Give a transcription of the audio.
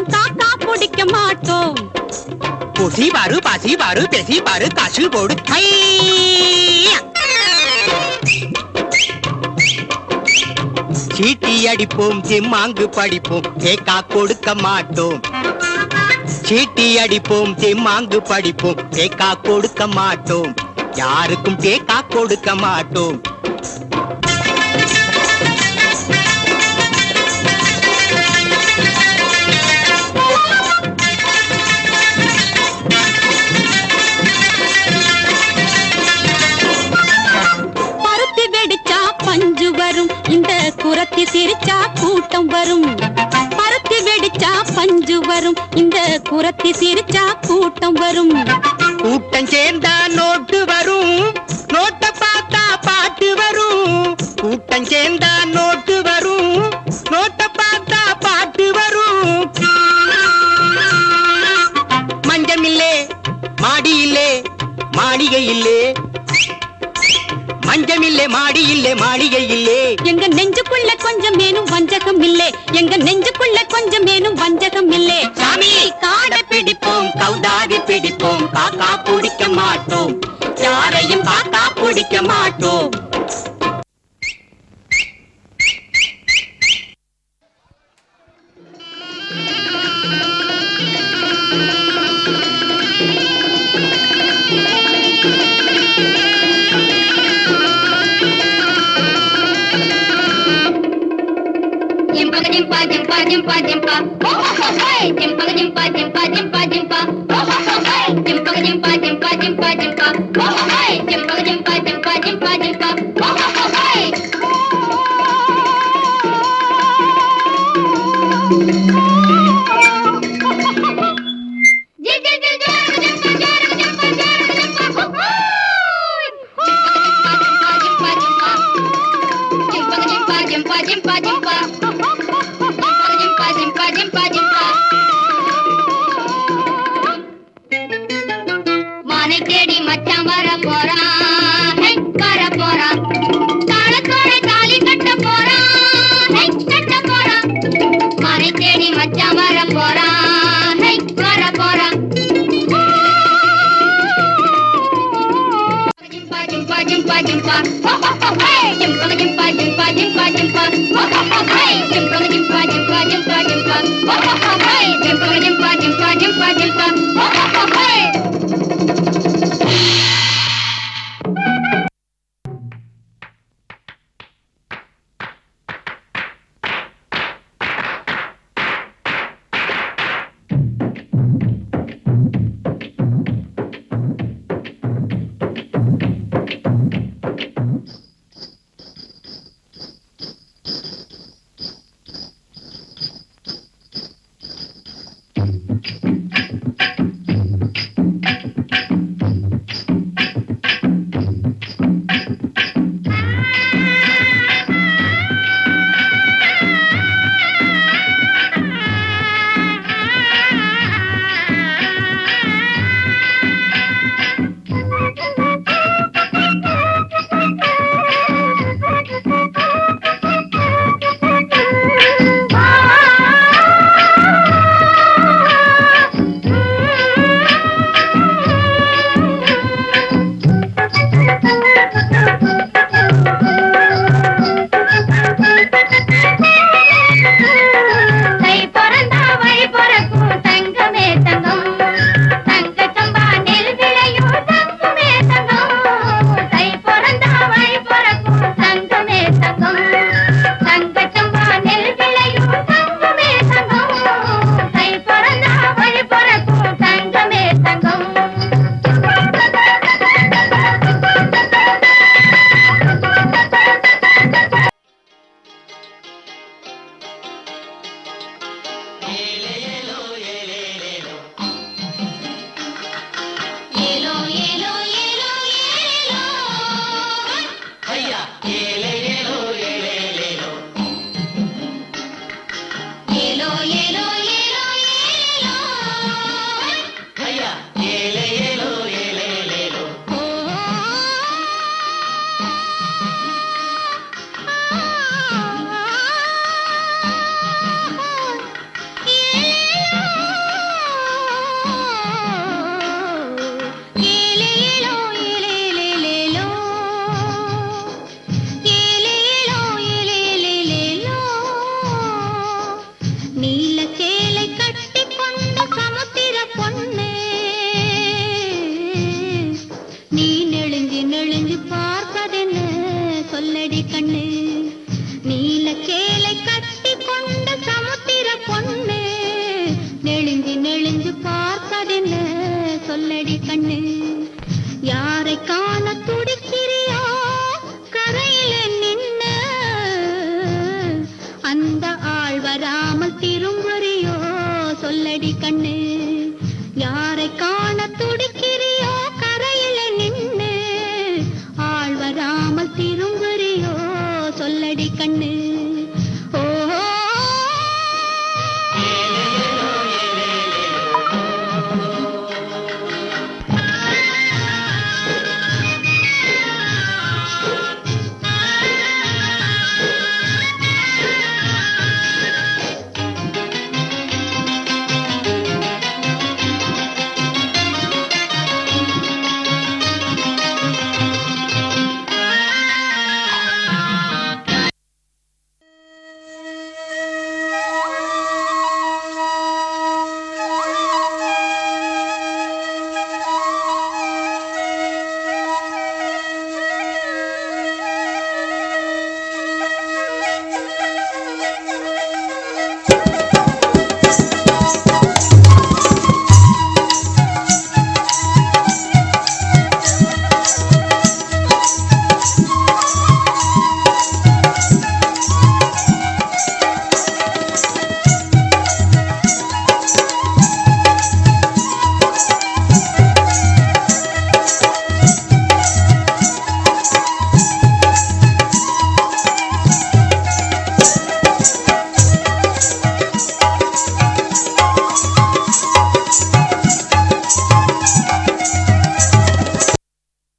யாரையும் காக்கா பிடிக்க மாட்டோம். புசி பாரு பசி பாரு பெசி பாரு காசு போடு. சீட்டி அடிப்போம் திம்மாங்கு படிப்போம் தேக்கா கொடுக்க மாட்டோம். சீட்டி அடிப்போம் திம்மாங்கு படிப்போம் தேக்கா கொடுக்க மாட்டோம். யாருக்கும் தேக்கா கொடுக்க மாட்டோம். பருத்தி வெடிச்சா பஞ்சு வரும், இந்த குரத்தி சிரிச்சா கூட்டம் வரும். பருத்தி வெடிச்சா பஞ்சு வரும், இந்த குரத்தி சிரிச்சா கூட்டம் வரும். கூட்டம் சேர்ந்தா நோட்டு வரும், நோட்டை பார்த்தா பாட்டு வரும். கூட்டம் சேர்ந்தா நோட்டு வரும், நோட்டை பார்த்தா பாட்டு வரும். மஞ்சமில்லே மாடி இல்லே மாளிகை இல்லே, மஞ்சமில்லே மாடி இல்லே மாளிகை இல்லே. எங்க நெஞ்சுக்குள்ள கொஞ்சம் மேனும் வஞ்சகம் இல்லே, எங்க நெஞ்சுக்குள்ள கொஞ்சம் மேனும் வஞ்சகம் இல்லே. சாமி காடை பிடிப்போம் கௌதாரி பிடிப்போம் காக்கா பிடிக்க மாட்டோம். யாரையும் காக்கா பிடிக்க மாட்டோம். Jimpa jimpa jimpa jimpa, oh oh hey. Jimpa jimpa jimpa jimpa jimpa, oh oh hey. Jimpa jimpa jimpa jimpa jimpa, oh hey. Jimpa jimpa jimpa jimpa jimpa, oh hey. Jimpa jimpa jimpa. மானை தேடி மச்சான் வர போறான், வர போறான். தாளத்தோட தாலி கட்ட போறான், கட்ட போறான். மானை தேடி மச்சான் வர போறான், வர போறான். ஜிம்பா ஜிம்பா ஜிம்பா ஜிம்பா, ஜிம்பா ஜிம்பா ஜிம்பா ஜிம்பா ஜிம்பா, ஜிம்பா ஜிம்பா ஜிம்பா ஜிம்பா ஜிம்பா, ஜிம்பா ஜிம்பா ஜிம்பா ஜிம்பா ஜிம்பா. நெளிஞ்சு நெளிஞ்சு பார்ப்பதென்ன சொல்லடி கண்ணு யாரை காண துடிக்கிறியோ கரையில நின்ன அந்த ஆள் வராமல் திரும்புறியோ சொல்லடி கண்ணு யாரை காண